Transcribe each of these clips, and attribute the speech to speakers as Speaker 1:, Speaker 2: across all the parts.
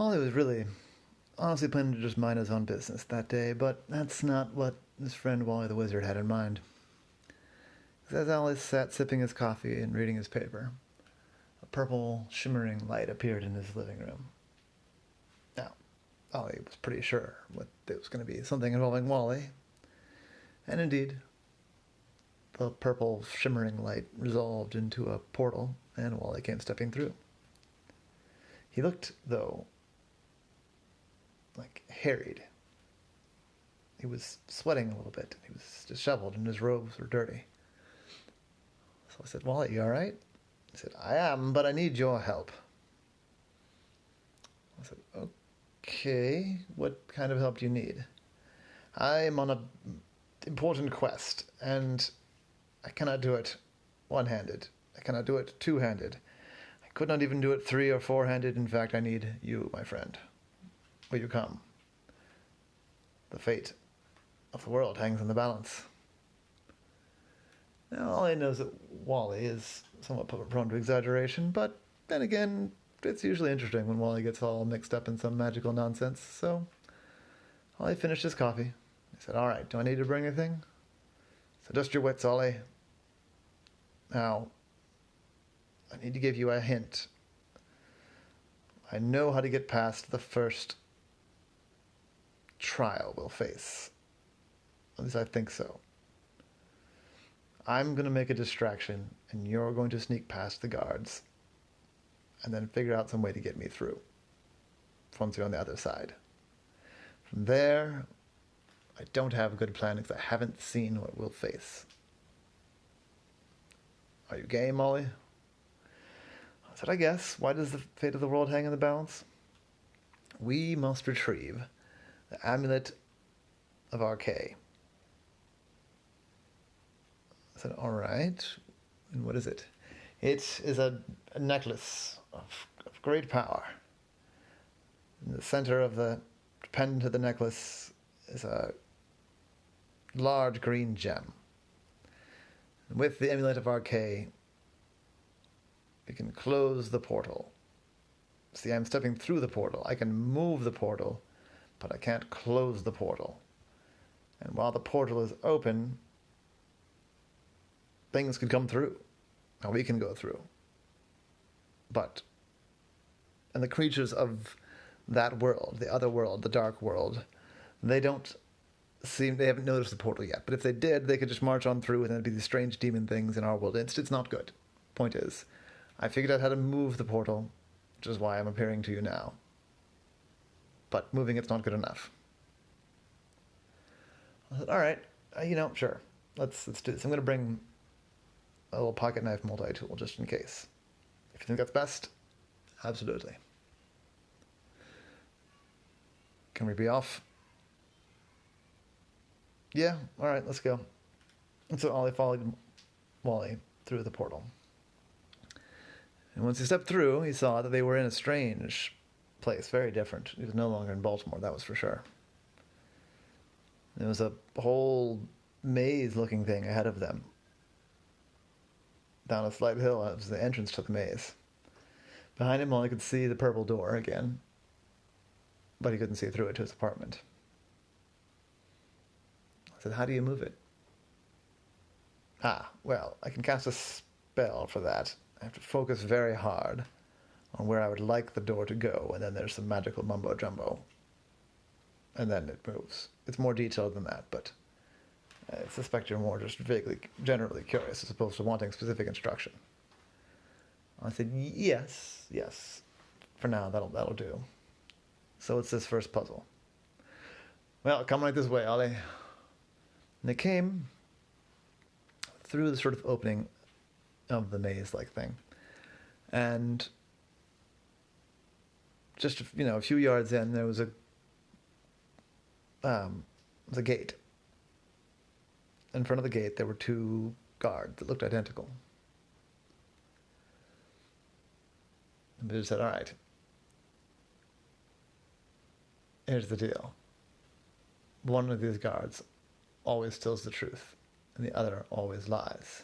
Speaker 1: Ollie was really, honestly planning to just mind his own business that day, but that's not what his friend Wally the Wizard had in mind. As Ollie sat sipping his coffee and reading his paper, a purple, shimmering light appeared in his living room. Now, Ollie was pretty sure what it was going to be, something involving Wally, and indeed, the purple, shimmering light resolved into a portal, and Wally came stepping through. He looked, though, like harried. He was sweating a little bit. He was disheveled, and his robes were dirty. So I said, Wally, you all right? He said, I am, but I need your help. I said, okay, what kind of help do you need? I am on an important quest, and I cannot do it one-handed. I cannot do it two-handed. I could not even do it three- or four-handed. In fact, I need you, my friend. Will you come? The fate of the world hangs in the balance. Now, Ollie knows that Wally is somewhat prone to exaggeration, but then again, it's usually interesting when Wally gets all mixed up in some magical nonsense, so Ollie finished his coffee. He said, all right, do I need to bring anything? So dust your wits, Ollie. Now, I need to give you a hint. I know how to get past the first trial we'll face. At least I think so. I'm going to make a distraction, and you're going to sneak past the guards, and then figure out some way to get me through once you're on the other side. From there, I don't have a good plan because I haven't seen what we'll face. Are you game, Ollie? I said, I guess. Why does the fate of the world hang in the balance? We must retrieve the Amulet of Archay. I said, all right. And what is it? It is a necklace of great power. In the center of the pendant of the necklace is a large green gem. And with the Amulet of Archay, we can close the portal. See, I'm stepping through the portal. I can move the portal, but I can't close the portal. And while the portal is open, things could come through. Now we can go through. And the creatures of that world, the other world, the dark world, they haven't noticed the portal yet. But if they did, they could just march on through and there'd be these strange demon things in our world. It's not good. Point is, I figured out how to move the portal, which is why I'm appearing to you now. But moving it's not good enough. I said, all right, sure. Let's do this. I'm going to bring a little pocket knife multi-tool just in case. If you think that's best, absolutely. Can we be off? Yeah, all right, let's go. And so Ollie followed Wally through the portal. And once he stepped through, he saw that they were in a strange place, very different. He was no longer in Baltimore, that was for sure. There was a whole maze-looking thing ahead of them. Down a slight hill, that was the entrance to the maze. Behind him, Ollie could see the purple door again, but he couldn't see through it to his apartment. I said, how do you move it? Well, I can cast a spell for that. I have to focus very hard on where I would like the door to go, and then there's some magical mumbo-jumbo. And then it moves. It's more detailed than that, but I suspect you're more just generally curious as opposed to wanting specific instruction. I said, yes. For now, that'll do. So it's this first puzzle. Well, come right this way, Ollie. And they came through the sort of opening of the maze-like thing. And just, a few yards in, there was a gate. In front of the gate, there were two guards that looked identical. And they just said, all right, here's the deal. One of these guards always tells the truth, and the other always lies.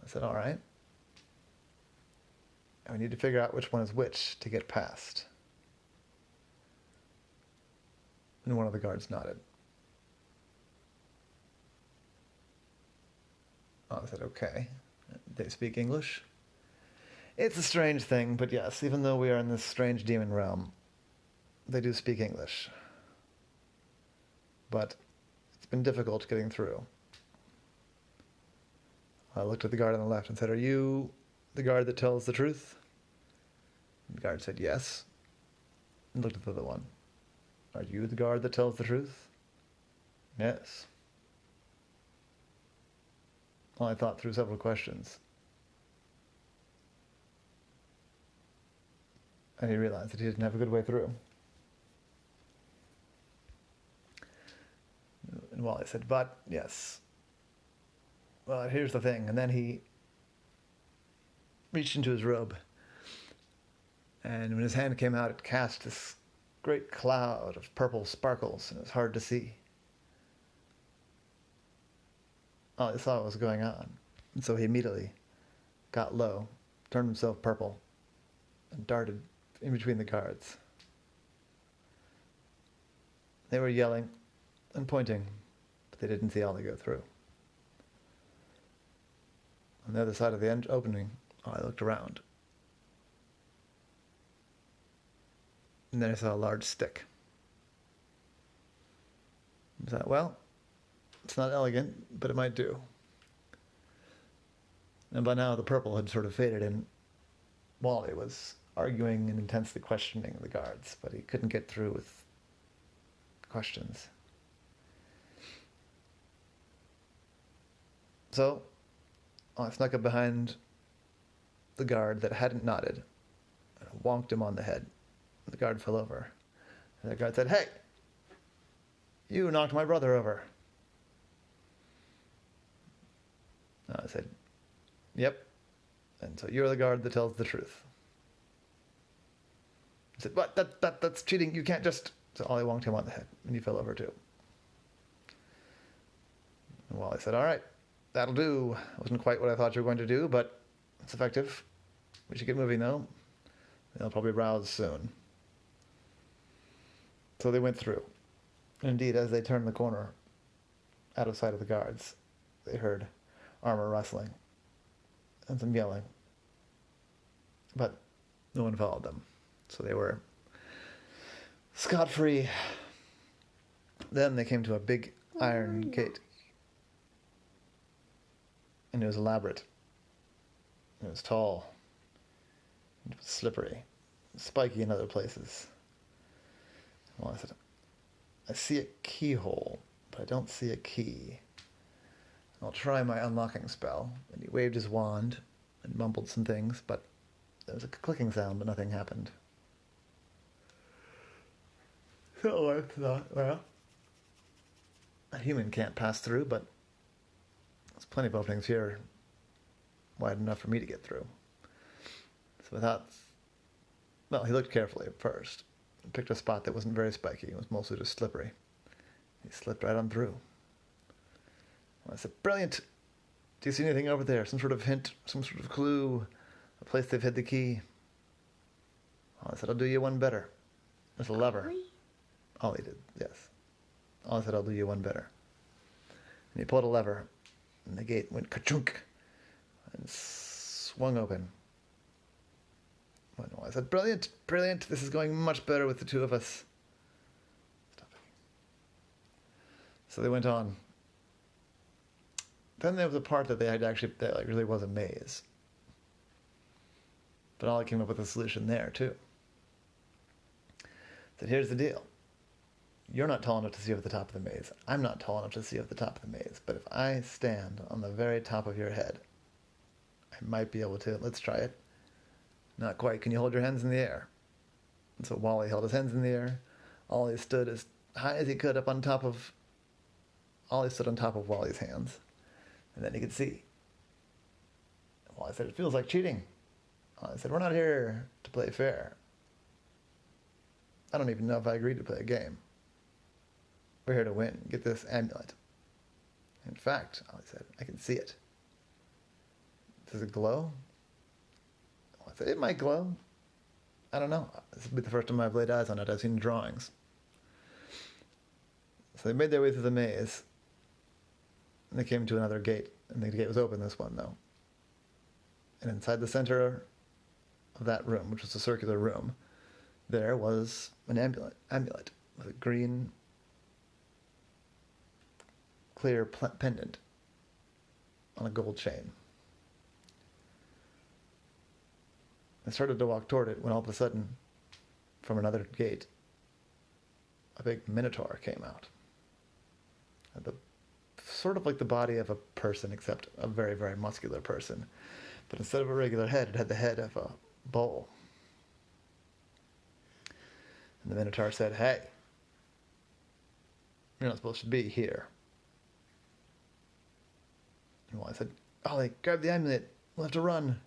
Speaker 1: I said, all right. And we need to figure out which one is which to get past. And one of the guards nodded. I said, okay. They speak English? It's a strange thing, but yes, even though we are in this strange demon realm, they do speak English. But it's been difficult getting through. I looked at the guard on the left and said, are you the guard that tells the truth? And the guard said, yes. And looked at the other one. Are you the guard that tells the truth? Yes. Well, I thought through several questions. And he realized that he didn't have a good way through. And Wally said, but, yes. Well, here's the thing. And then he reached into his robe. And when his hand came out, it cast this great cloud of purple sparkles, and it was hard to see. Ollie saw what was going on. And so he immediately got low, turned himself purple, and darted in between the guards. They were yelling and pointing, but they didn't see Ollie go through. On the other side of the opening, I looked around. And then I saw a large stick. I thought, well, it's not elegant, but it might do. And by now the purple had sort of faded, and Wally was arguing and intensely questioning the guards, but he couldn't get through with questions. So I snuck up behind the guard that hadn't nodded and wonked him on the head. The guard fell over. And the guard said, hey, you knocked my brother over. I said, yep. And so you're the guard that tells the truth. He said, what? That's cheating. You can't just... So Ollie wonked him on the head, and he fell over too. And Wally said, all right, that'll do. It wasn't quite what I thought you were going to do, but it's effective. We should get moving, though. They'll probably rouse soon. So they went through. And indeed, as they turned the corner, out of sight of the guards, they heard armor rustling and some yelling. But no one followed them. So they were scot-free. Then they came to a big iron gate. And it was elaborate. It was tall. It was slippery. Spiky in other places. Well, I said, I see a keyhole, but I don't see a key. I'll try my unlocking spell. And he waved his wand and mumbled some things, but there was a clicking sound, but nothing happened. So I thought, well, a human can't pass through, but there's plenty of openings here wide enough for me to get through. So I thought, well, he looked carefully at first and picked a spot that wasn't very spiky. It was mostly just slippery. He slipped right on through. I said, brilliant. Do you see anything over there? Some sort of hint, some sort of clue, a place they've hid the key? I said, I'll do you one better. There's a lever. Ollie did, yes. Ollie said, I'll do you one better. And he pulled a lever, and the gate went ka-chunk and swung open. I said, brilliant, brilliant. This is going much better with the two of us. So they went on. Then there was a part that that really was a maze. But Ollie came up with a solution there, too. Said, here's the deal. You're not tall enough to see over the top of the maze. I'm not tall enough to see over the top of the maze. But if I stand on the very top of your head, I might be able to. Let's try it. Not quite. Can you hold your hands in the air? And so Wally held his hands in the air. Ollie stood as high as he could up on top of... Ollie stood on top of Wally's hands. And then he could see. Wally said, it feels like cheating. Ollie said, we're not here to play fair. I don't even know if I agreed to play a game. We're here to win. Get this amulet. In fact, Ollie said, I can see it. Does it glow? Ollie said, it might glow. I don't know. This will be the first time I've laid eyes on it. I've seen drawings. So they made their way through the maze. And they came to another gate. And the gate was open, this one, though. And inside the center of that room, which was a circular room, there was an amulet with a green, clear pendant on a gold chain. I started to walk toward it when all of a sudden, from another gate, a big minotaur came out. Sort of like the body of a person, except a very, very muscular person. But instead of a regular head, it had the head of a bull. And the minotaur said, hey, you're not supposed to be here. And Wally said, Ollie, grab the amulet. We'll have to run.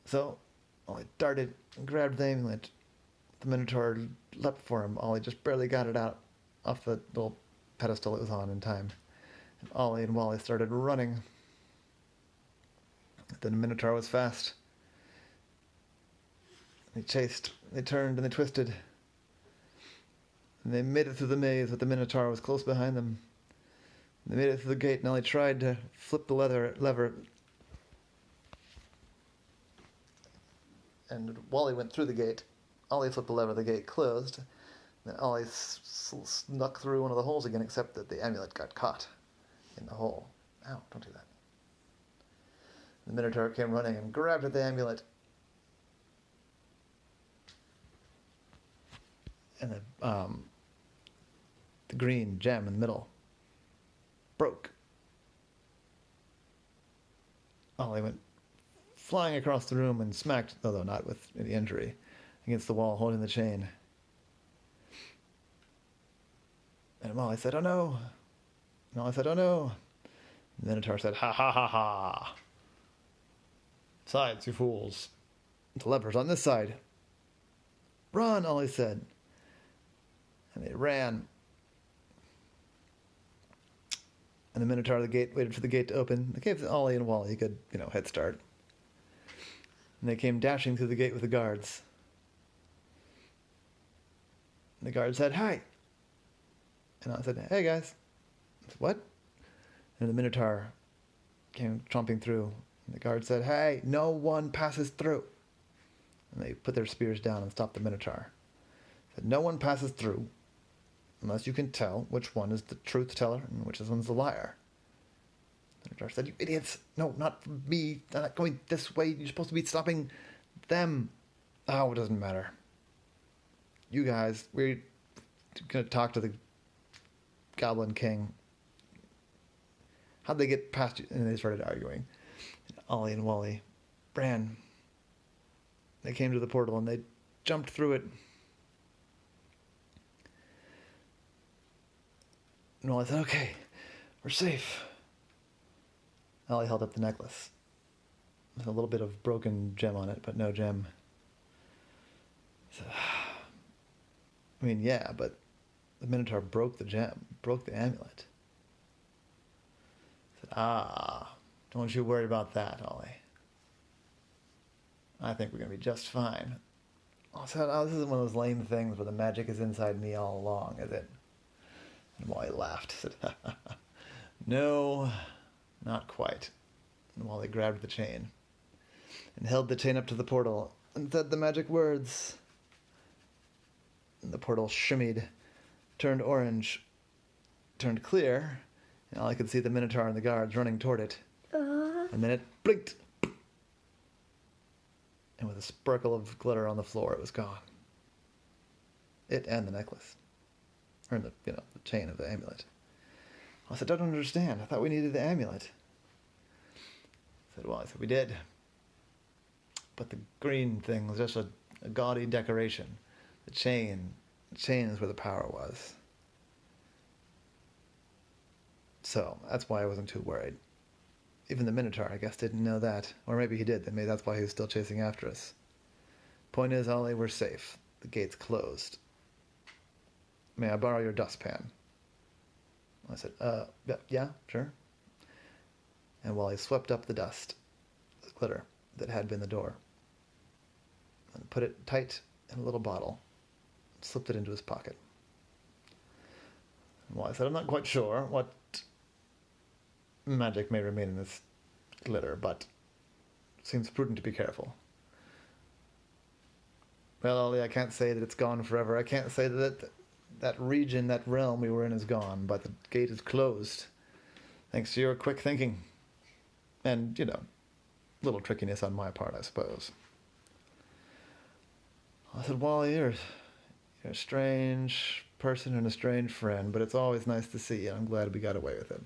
Speaker 1: So Ollie darted and grabbed the amulet. The minotaur leapt for him. Ollie just barely got it out off the little pedestal it was on in time. And Ollie and Wally started running. The minotaur was fast. They chased, they turned, and they twisted. And they made it through the maze, but the minotaur was close behind them. They made it through the gate, and Ollie tried to flip the lever. And Wally went through the gate. Ollie flipped the lever, the gate closed. Then Ollie snuck through one of the holes again, except that the amulet got caught in the hole. Ow, don't do that. The minotaur came running and grabbed at the amulet. And the green gem in the middle broke. Ollie went flying across the room and smacked, although not with any injury, against the wall holding the chain. And Ollie said, oh no. And Ollie said, oh no. And the minotaur said, ha ha ha ha. Sides, you fools. The lever's on this side. Run, Ollie said. And they ran. And the minotaur of the gate waited for the gate to open. They gave Ollie and Wally a good, head start. And they came dashing through the gate with the guards. And the guard said, hi. And I said, hey guys. I said, what? And the minotaur came tromping through. And the guard said, hey, no one passes through. And they put their spears down and stopped the minotaur. Said, no one passes through unless you can tell which one is the truth teller and which one's the liar. The minotaur said, you idiots. No, not me. I'm not going this way. You're supposed to be stopping them. Oh, it doesn't matter. You guys, we're going to talk to the Goblin King. How'd they get past you? And they started arguing. Ollie and Wally ran. They came to the portal and they jumped through it. And Wally said, okay, we're safe. Ollie held up the necklace. There's a little bit of broken gem on it, but no gem. He said, I mean, yeah, but the minotaur broke the gem, broke the amulet. He said, don't you worry about that, Ollie. I think we're going to be just fine. I said, this is one of those lame things where the magic is inside me all along, is it? And Wally laughed. He said, no, not quite. And Wally grabbed the chain and held the chain up to the portal and said the magic words. And the portal shimmied, turned orange, turned clear, and Ollie could see the minotaur and the guards running toward it. And then it blinked. And with a sparkle of glitter on the floor, it was gone. It and the necklace. Or the chain of the amulet. I said, I don't understand. I thought we needed the amulet. I said, well, I said, we did. But the green thing was just a gaudy decoration. The chain is where the power was. So, that's why I wasn't too worried. Even the minotaur, I guess, didn't know that. Or maybe he did. Maybe that's why he was still chasing after us. Point is, Ollie, we're safe. The gate's closed. May I borrow your dustpan? I said, yeah, sure. And Wally swept up the dust, the glitter, that had been the door and put it tight in a little bottle, slipped it into his pocket. And Wally said, I'm not quite sure what magic may remain in this glitter, but it seems prudent to be careful. Well, Ollie, I can't say that it's gone forever. I can't say that that region, that realm we were in is gone, but the gate is closed. Thanks to your quick thinking. And, little trickiness on my part, I suppose. I said, Wally, you're a strange person and a strange friend, but it's always nice to see you. I'm glad we got away with it.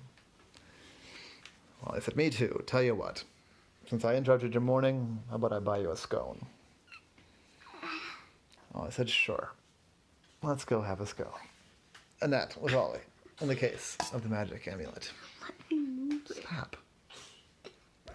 Speaker 1: Wally said, me too. Tell you what. Since I interrupted your morning, how about I buy you a scone? Ollie said, sure. Let's go have a scone. And that was Ollie in the case of the magic amulet. Stop.